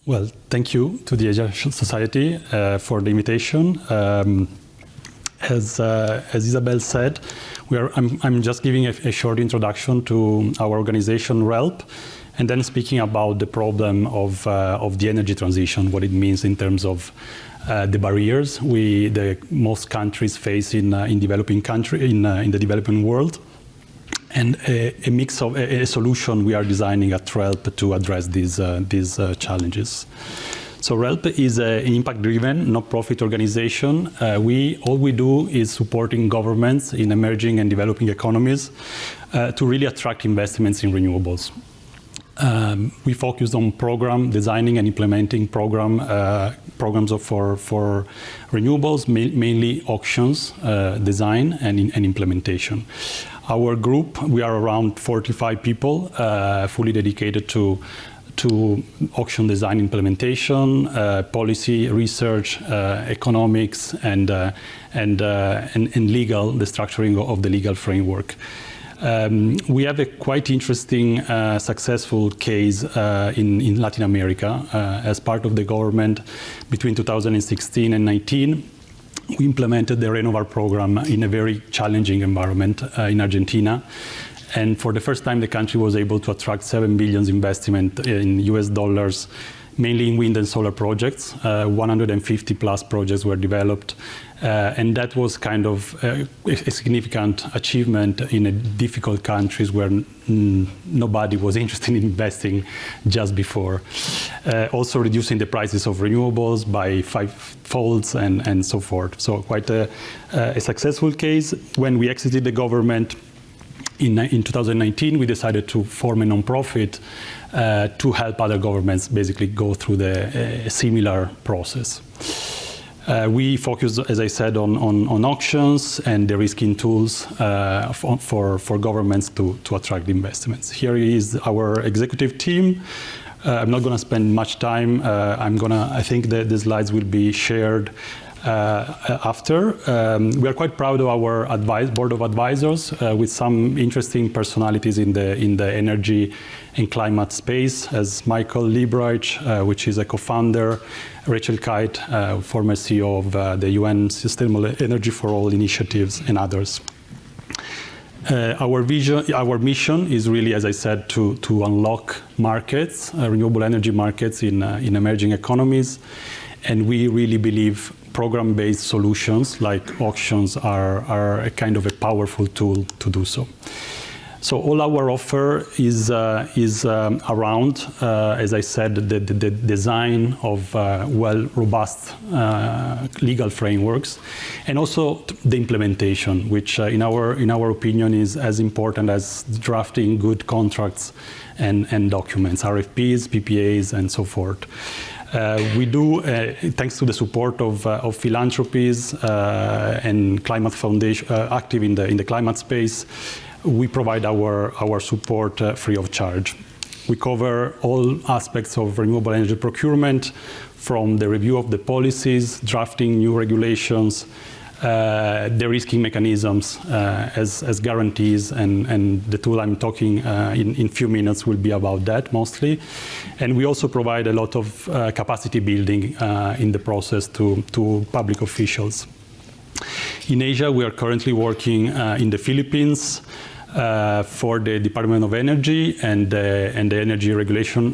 Well, thank you to the Asia Society for the invitation. As Isabel said, I'm just giving a short introduction to our organization, RELP, and then speaking about the problem of the energy transition, what it means in terms of the barriers most countries face in the developing world, and a mix of a solution we are designing at RELP to address these challenges. So RELP is an impact-driven, not-profit organization. All we do is supporting governments in emerging and developing economies to really attract investments in renewables. We focus on designing and implementing programs for renewables, mainly auctions, design and implementation. Our group, we are around 45 people, fully dedicated to auction design implementation, policy research, economics, and legal, the structuring of the legal framework. We have a quite interesting, successful case in Latin America. As part of the government between 2016 and 2019, we implemented the renewable program in a very challenging environment in Argentina. And for the first time, the country was able to attract $7 billion investment in US dollars, mainly in wind and solar projects. 150 plus projects were developed. And that was kind of a significant achievement in a difficult countries where nobody was interested in investing just before. Also reducing the prices of renewables by 5-folds and so forth. So quite a successful case. When we exited the government in 2019, we decided to form a non-profit to help other governments basically go through the similar process. We focus, as I said, on auctions and de-risking tools for governments to attract investments. Here is our executive team. I'm not going to spend much time. I think the slides will be shared after. We are quite proud of our board of advisors with some interesting personalities in the energy and climate space, as Michael Liebreich, which is a co-founder, Rachel Kite, former CEO of the UN Sustainable Energy for All initiatives, and others. Our mission is really, as I said, to unlock markets, renewable energy markets in emerging economies, and we really believe program-based solutions like auctions are a kind of a powerful tool to do so. So all our offer is around, as I said, the design of robust legal frameworks, and also the implementation, which in our opinion is as important as drafting good contracts and documents, RFPs, PPAs, and so forth. We do, thanks to the support of philanthropies and climate foundation active in the climate space, we provide our support free of charge. We cover all aspects of renewable energy procurement, from the review of the policies, drafting new regulations, de-risking mechanisms as guarantees, and the tool I'm talking in few minutes will be about that mostly. And we also provide a lot of capacity building in the process to public officials. In Asia, we are currently working in the Philippines for the Department of Energy and the Energy Regulation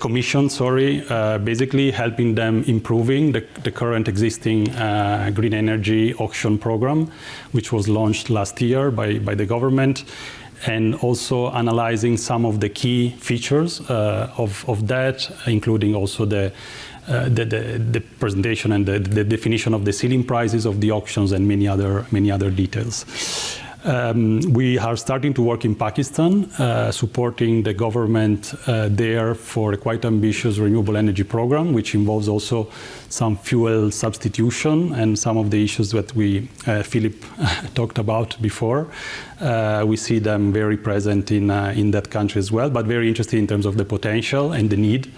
Commission, basically helping them improving the current existing green energy auction program, which was launched last year by the government, and also analyzing some of the key features of that, including also the presentation and the definition of the ceiling prices of the auctions and many other details. We are starting to work in Pakistan, supporting the government there for a quite ambitious renewable energy program, which involves also some fuel substitution and some of the issues that Philip talked about before. We see them very present in that country as well, but very interested in terms of the potential and the need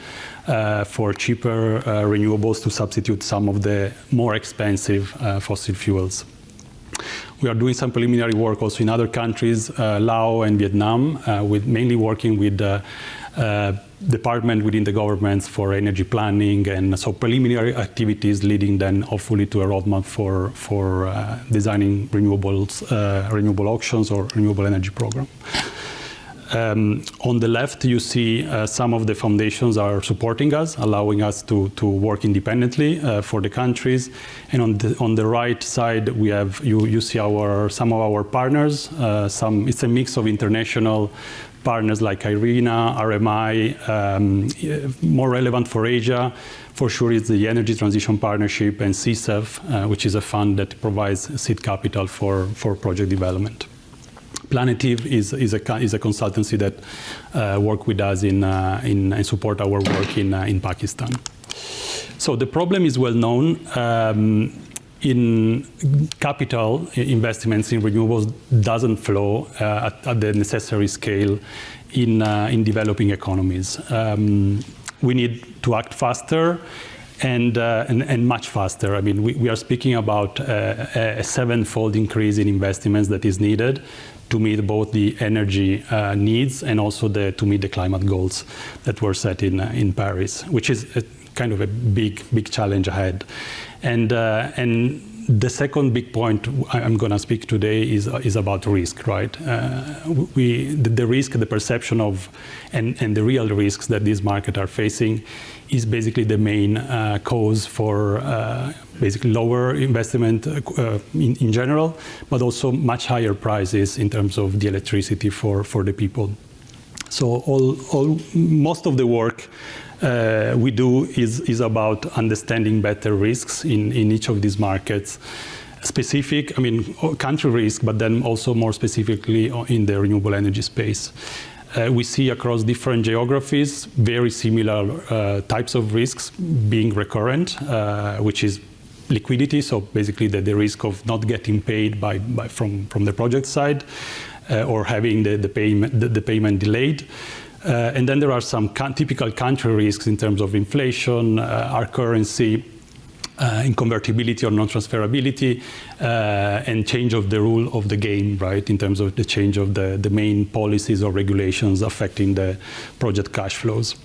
for cheaper renewables to substitute some of the more expensive fossil fuels. We are doing some preliminary work also in other countries, Laos and Vietnam, with mainly working with department within the governments for energy planning, and so preliminary activities leading then hopefully to a roadmap for designing renewable auctions or renewable energy program. On the left, you see some of the foundations are supporting us, allowing us to work independently for the countries. And on the right side, we have you see some of our partners. It's a mix of international partners like IRENA, RMI. More relevant for Asia, for sure, is the Energy Transition Partnership and CSEF, which is a fund that provides seed capital for project development. Planetive is a consultancy that work with us and support our work in Pakistan. So the problem is well known. In capital investments in renewables doesn't flow at the necessary scale in developing economies. We need to act faster and much faster. I mean, we are speaking about a seven-fold increase in investments that is needed to meet both the energy needs and also to meet the climate goals that were set in Paris, which is kind of a big challenge ahead. And the second big point I'm going to speak today is about risk, right? The risk, the perception of, and the real risks that these markets are facing is basically the main cause for basically lower investment in general, but also much higher prices in terms of the electricity for the people. So most of the work we do is about understanding better risks in each of these markets. Specific, I mean, country risk, but then also more specifically in the renewable energy space. We see across different geographies very similar types of risks being recurrent, which is liquidity, so basically the risk of not getting paid from the project side, or having the payment delayed. And then there are some typical country risks in terms of inflation, our currency, inconvertibility or non-transferability, and change of the rule of the game, right, in terms of the change of the main policies or regulations affecting the project cash flows.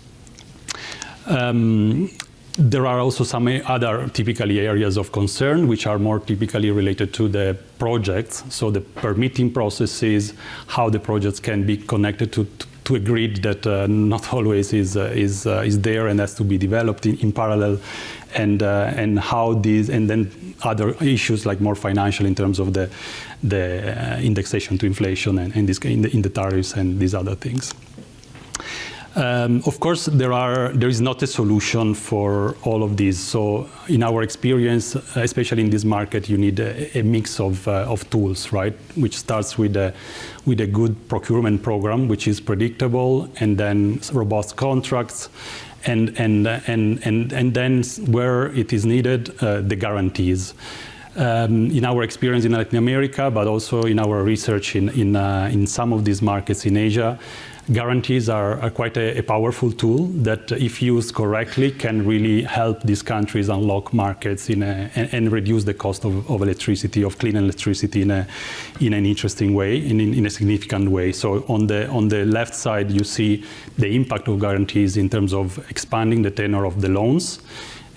There are also some other typically areas of concern, which are more typically related to the projects, so the permitting processes, how the projects can be connected to a grid that not always is there and has to be developed in parallel, and how these, and then other issues like more financial in terms of the indexation to inflation and in the tariffs and these other things. Of course, there is not a solution for all of these. So in our experience, especially in this market, you need a mix of tools, right? Which starts with a good procurement program, which is predictable, and then robust contracts, and then where it is needed, the guarantees. In our experience in Latin America, but also in our research in some of these markets in Asia, guarantees are quite a powerful tool that, if used correctly, can really help these countries unlock markets and reduce the cost of electricity, of clean electricity in an interesting way, in a significant way. So on the left side, you see the impact of guarantees in terms of expanding the tenor of the loans.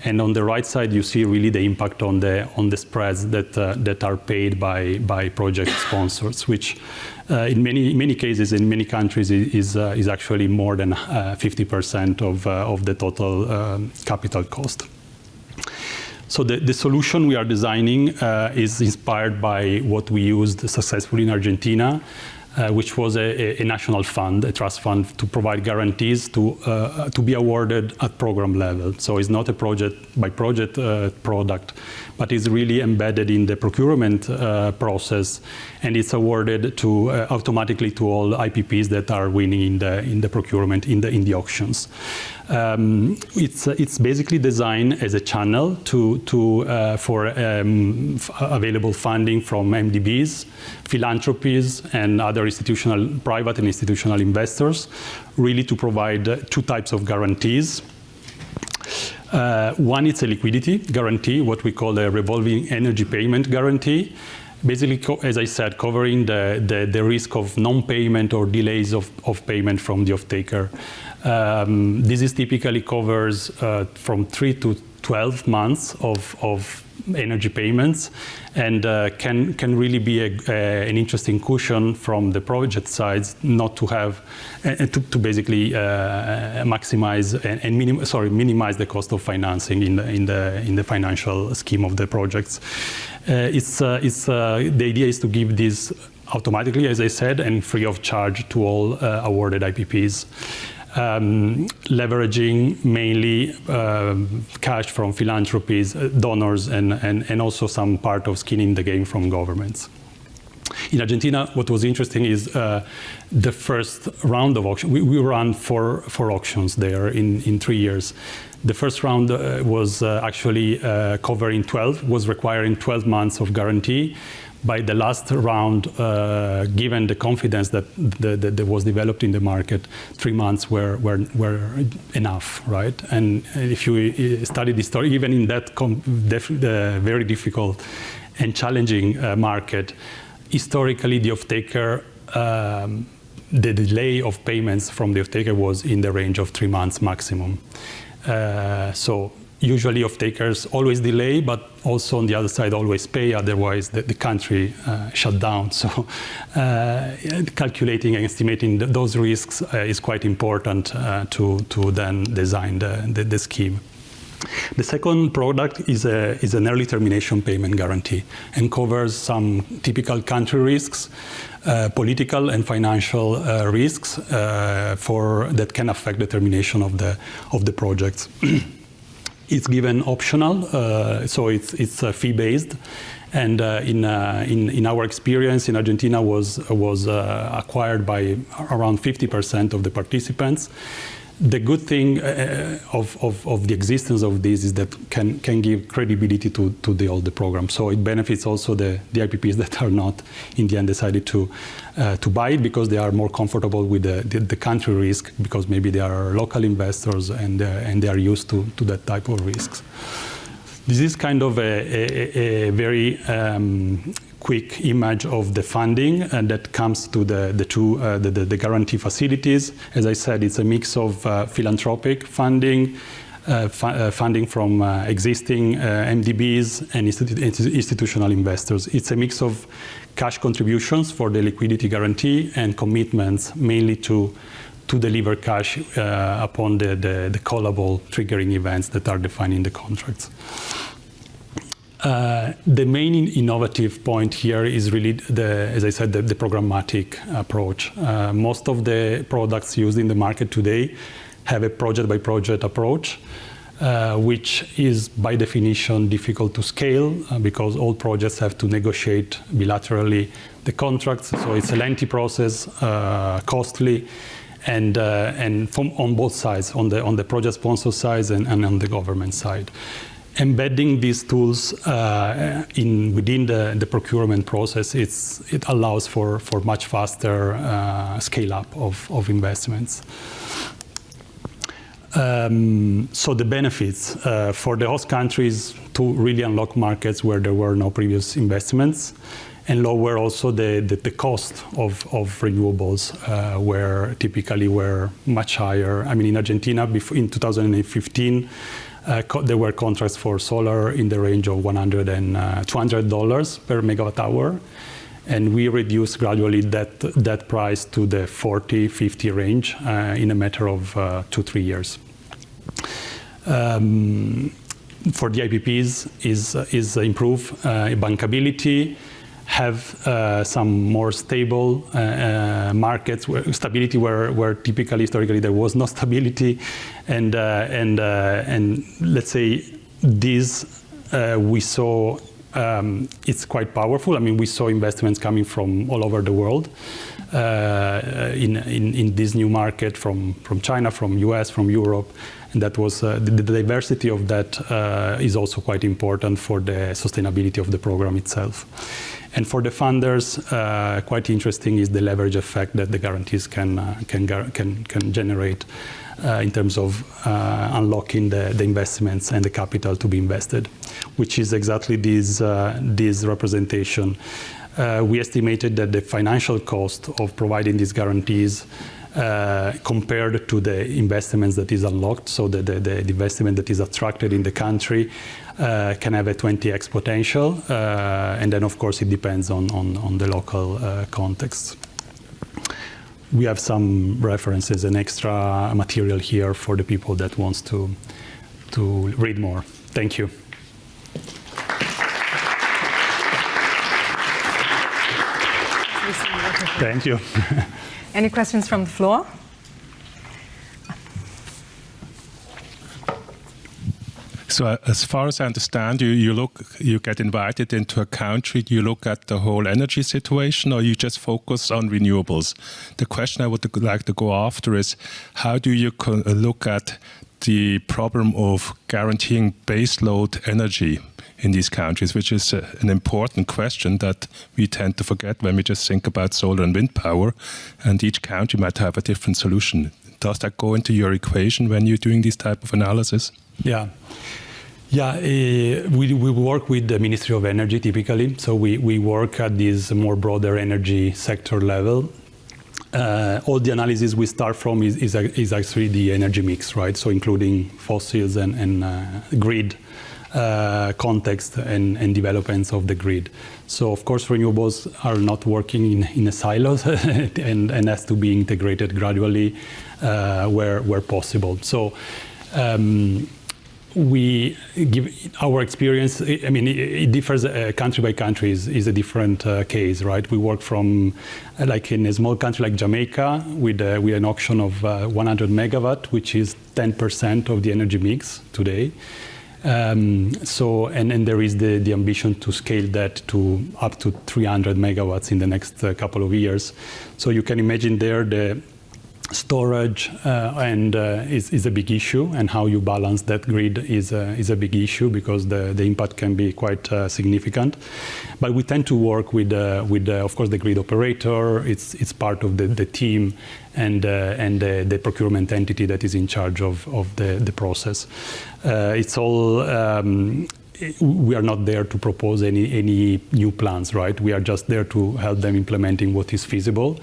And on the right side, you see really the impact on the spreads that are paid by project sponsors, which in many cases, in many countries, is actually more than 50% of the total capital cost. So the solution we are designing is inspired by what we used successfully in Argentina, which was a national fund, a trust fund, to provide guarantees to be awarded at program level. So it's not a project-by-project product, but it's really embedded in the procurement process, and it's awarded automatically to all IPPs that are winning in the procurement, in the auctions. It's basically designed as a channel for available funding from MDBs, philanthropies, and other private and institutional investors, really to provide two types of guarantees. One is a liquidity guarantee, what we call a revolving energy payment guarantee. Basically, as I said, covering the risk of non-payment or delays of payment from the off-taker. This is typically covers from 3 to 12 months of energy payments, and can really be an interesting cushion from the project sides, not to have to basically maximize and minimize the cost of financing in the financial scheme of the projects. The idea is to give this automatically, as I said, and free of charge to all awarded IPPs. Leveraging mainly cash from philanthropies, donors, and also some part of skin in the game from governments. In Argentina, what was interesting is the first round of auction. We ran four auctions there in 3 years. The first round was actually covering 12, was requiring 12 months of guarantee. By the last round, given the confidence that was developed in the market, 3 months were enough, right? And if you study the story, even in that very difficult and challenging market, historically the off-taker, the delay of payments from the off-taker was in the range of 3 months maximum. So usually off-takers always delay, but also on the other side always pay, otherwise the country shut down. So calculating and estimating those risks is quite important to then design the scheme. The second product is an early termination payment guarantee and covers some typical country risks, political and financial risks that can affect the termination of the projects. It's given optional, so it's fee-based, and in our experience in Argentina was acquired by around 50% of the participants. The good thing of the existence of this is that can give credibility to all the programs. So it benefits also the IPPs that are not in the end decided to buy it, because they are more comfortable with the country risk, because maybe they are local investors and they are used to that type of risks. This is kind of a very quick image of the funding that comes to the guarantee facilities. As I said, it's a mix of philanthropic funding, funding from existing MDBs and institutional investors. It's a mix of cash contributions for the liquidity guarantee and commitments mainly to deliver cash upon the callable triggering events that are defined in the contracts. The main innovative point here is really, as I said, the programmatic approach. Most of the products used in the market today have a project-by-project approach, which is by definition difficult to scale because all projects have to negotiate bilaterally the contracts. So it's a lengthy process, costly, and on both sides, on the project sponsor side and on the government side. Embedding these tools within the procurement process, it allows for much faster scale-up of investments. So the benefits for the host countries to really unlock markets where there were no previous investments, and lower also the cost of renewables, where typically were much higher. I mean, in Argentina, in 2015, there were contracts for solar in the range of $100 and $200 per megawatt hour, and we reduced gradually that price to the 40, 50 range in a matter of 2-3 years. For the IPPs is improve bankability, have some more stable markets, stability where typically historically there was no stability, and let's say this we saw it's quite powerful. I mean, we saw investments coming from all over the world in this new market, from China, from US, from Europe, and that was the diversity of that is also quite important for the sustainability of the program itself. And for the funders, quite interesting is the leverage effect that the guarantees can generate in terms of unlocking the investments and the capital to be invested, which is exactly this representation. We estimated that the financial cost of providing these guarantees compared to the investments that is unlocked. So the investment that is attracted in the country can have a 20x potential. And then, of course, it depends on the local context. We have some references and extra material here for the people that wants to read more. Thank you. Thank you. Any questions from the floor? So as far as I understand, you get invited into a country, you look at the whole energy situation, or you just focus on renewables? The question I would like to go after is, how do you look at the problem of guaranteeing baseload energy in these countries, which is an important question that we tend to forget when we just think about solar and wind power, and each country might have a different solution. Does that go into your equation when you're doing this type of analysis? Yeah. Yeah, we work with the Ministry of Energy typically. So we work at this more broader energy sector level. All the analysis we start from is actually the energy mix, right? So including fossils and grid context and developments of the grid. So of course renewables are not working in a silos and has to be integrated gradually where possible. So we give our experience. I mean, it differs country by country. Is a different case, right? We work from like in a small country like Jamaica with an auction of 100 megawatt, which is 10% of the energy mix today. So and there is the ambition to scale that to up to 300 megawatts in the next couple of years. So you can imagine there the storage is a big issue, and how you balance that grid is a big issue, because the impact can be quite significant. But we tend to work with of course the grid operator. It's part of the team and the procurement entity that is in charge of the process. It's all. We are not there to propose any new plans, right? We are just there to help them implementing what is feasible.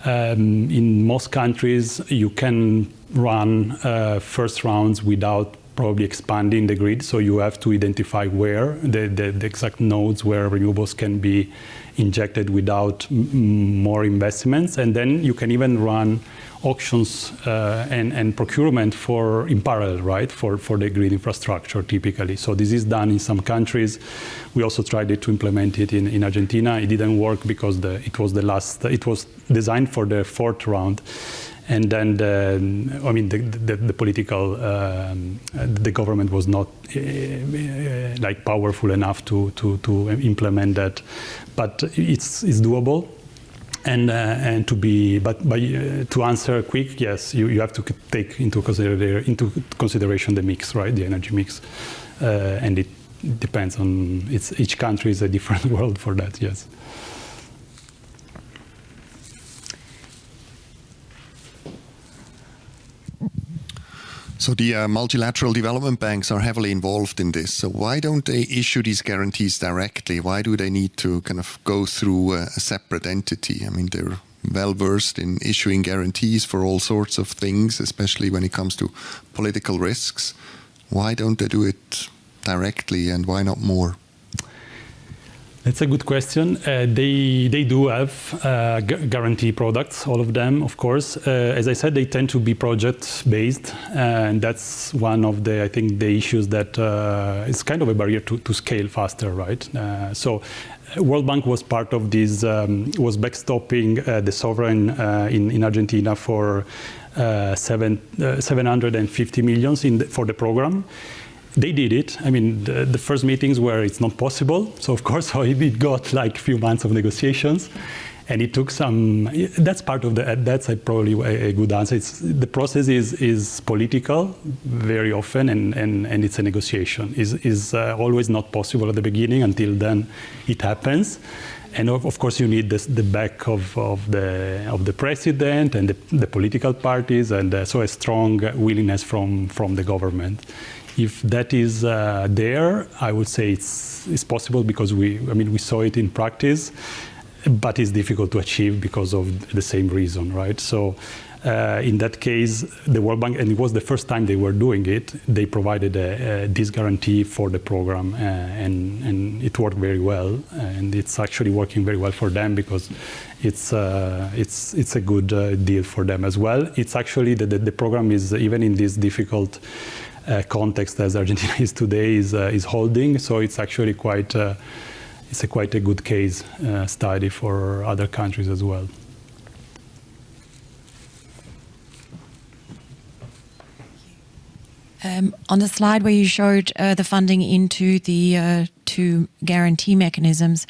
In most countries, you can run first rounds without probably expanding the grid. So you have to identify where the exact nodes where renewables can be injected without more investments. And then you can even run auctions and procurement in parallel, right, for the grid infrastructure typically. So this is done in some countries. We also tried to implement it in Argentina. It didn't work because it was designed for the fourth round. And then the political, the government was not like powerful enough to implement that. But it's doable. And to answer quick, yes, you have to take into consideration the mix, right? The energy mix, and it depends on each country is a different world for that. Yes. So the multilateral development banks are heavily involved in this. So why don't they issue these guarantees directly? Why do they need to kind of go through a separate entity? I mean, they're well versed in issuing guarantees for all sorts of things, especially when it comes to political risks. Why don't they do it directly, and why not more? That's a good question. They do have guarantee products, all of them, of course. As I said, they tend to be project-based, and that's one of the, I think, the issues that is kind of a barrier to scale faster, right? So World Bank was part of this, was backstopping the sovereign in Argentina for 750 million for the program. They did it. I mean, the first meetings were it's not possible. So of course, it got like a few months of negotiations, and it took some. That's part of the. That's probably a good answer. The process is political very often, and it's a negotiation. Is always not possible at the beginning. Until then, it happens. And of course, you need the back of the president and the political parties, and so a strong willingness from the government. If that is there, I would say it's possible, because we saw it in practice, but it's difficult to achieve because of the same reason, right? So In that case, the World Bank, and it was the first time they were doing it, they provided this guarantee for the program, and it worked very well. And it's actually working very well for them because it's a good deal for them as well. It's actually the program is, even in this difficult context as Argentina is today, is holding. So it's actually quite a good case study for other countries as well. On the slide where you showed the funding into the two guarantee mechanisms,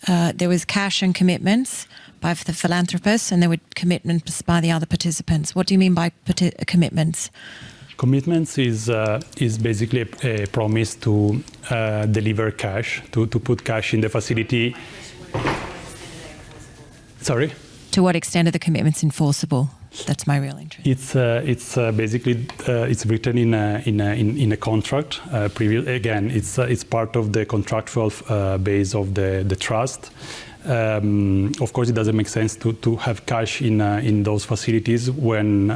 there was cash and commitments by the philanthropists, and there were commitments by the other participants. What do you mean by commitments? Commitments is basically a promise to deliver cash, to put cash in the facility. Sorry? To what extent are the commitments enforceable? That's my real interest. It's basically it's written in a contract. Again, it's part of the contractual base of the trust. Of course, it doesn't make sense to have cash in those facilities when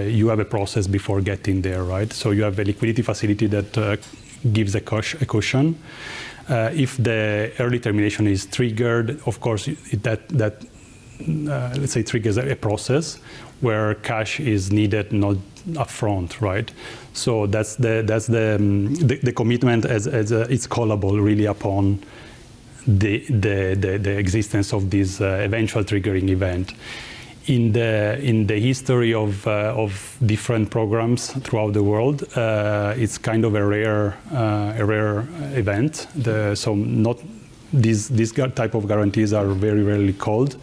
you have a process before getting there, right? So you have a liquidity facility that gives a cushion. If the early termination is triggered, of course, that let's say triggers a process where cash is needed, not upfront, right? So that's the commitment as it's callable really upon the existence of this eventual triggering event. In the history of different programs throughout the world, it's kind of a rare event. So not these type of guarantees are very rarely called.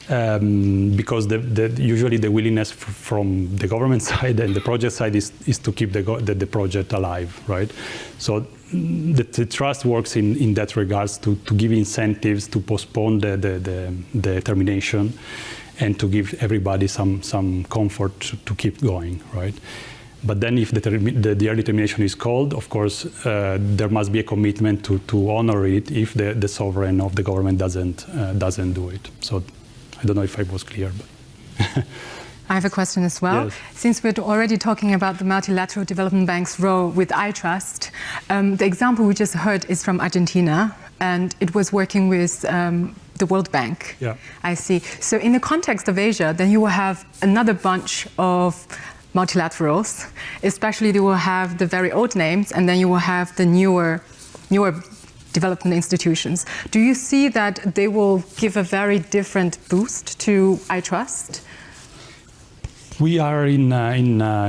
Because usually the willingness from the government side and the project side is to keep the project alive, right? So the trust works in that regards to give incentives to postpone the termination and to give everybody some comfort to keep going, right? But then if the early termination is called, of course, there must be a commitment to honor it if the sovereign of the government doesn't do it. So I don't know if I was clear, but I have a question as well. Yes. Since we're already talking about the multilateral development bank's role with iTrust, the example we just heard is from Argentina, and it was working with the World Bank. Yeah. I see. So in the context of Asia, then you will have another bunch of multilaterals, especially you will have the very old names, and then you will have the newer development institutions. Do you see that they will give a very different boost to iTrust? We are in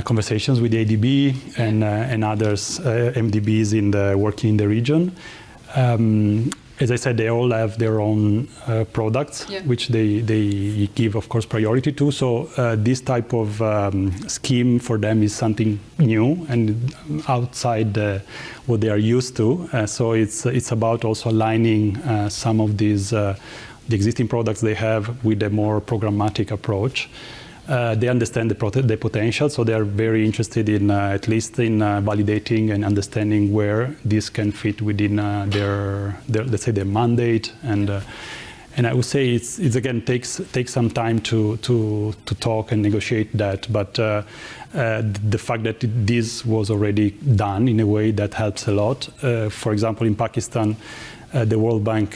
conversations with the ADB and others, MDBs working in the region. As I said, they all have their own products, which they give, of course, priority to. So this type of scheme for them is something new and outside what they are used to. So it's about also aligning some of these the existing products they have with a more programmatic approach. They understand the potential, so they are very interested in at least in validating and understanding where this can fit within their let's say their mandate. And I would say it's again takes some time to talk and negotiate that. But the fact that this was already done in a way that helps a lot. For example, in Pakistan, the World Bank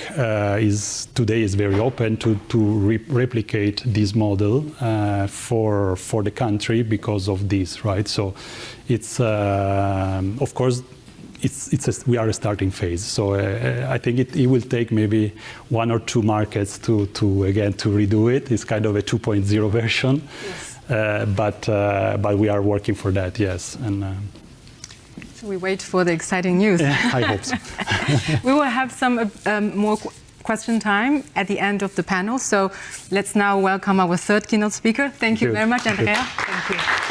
today is very open to replicate this model for the country because of this, right? So it's of course we are a starting phase. So I think it will take maybe 1 or 2 markets to redo it. It's kind of a 2.0 version, yes. But we are working for that, yes. And so we wait for the exciting news. Yeah, I hope so. We will have some more question time at the end of the panel. So let's now welcome our third keynote speaker. Thank you very much, Andrea. Thank you.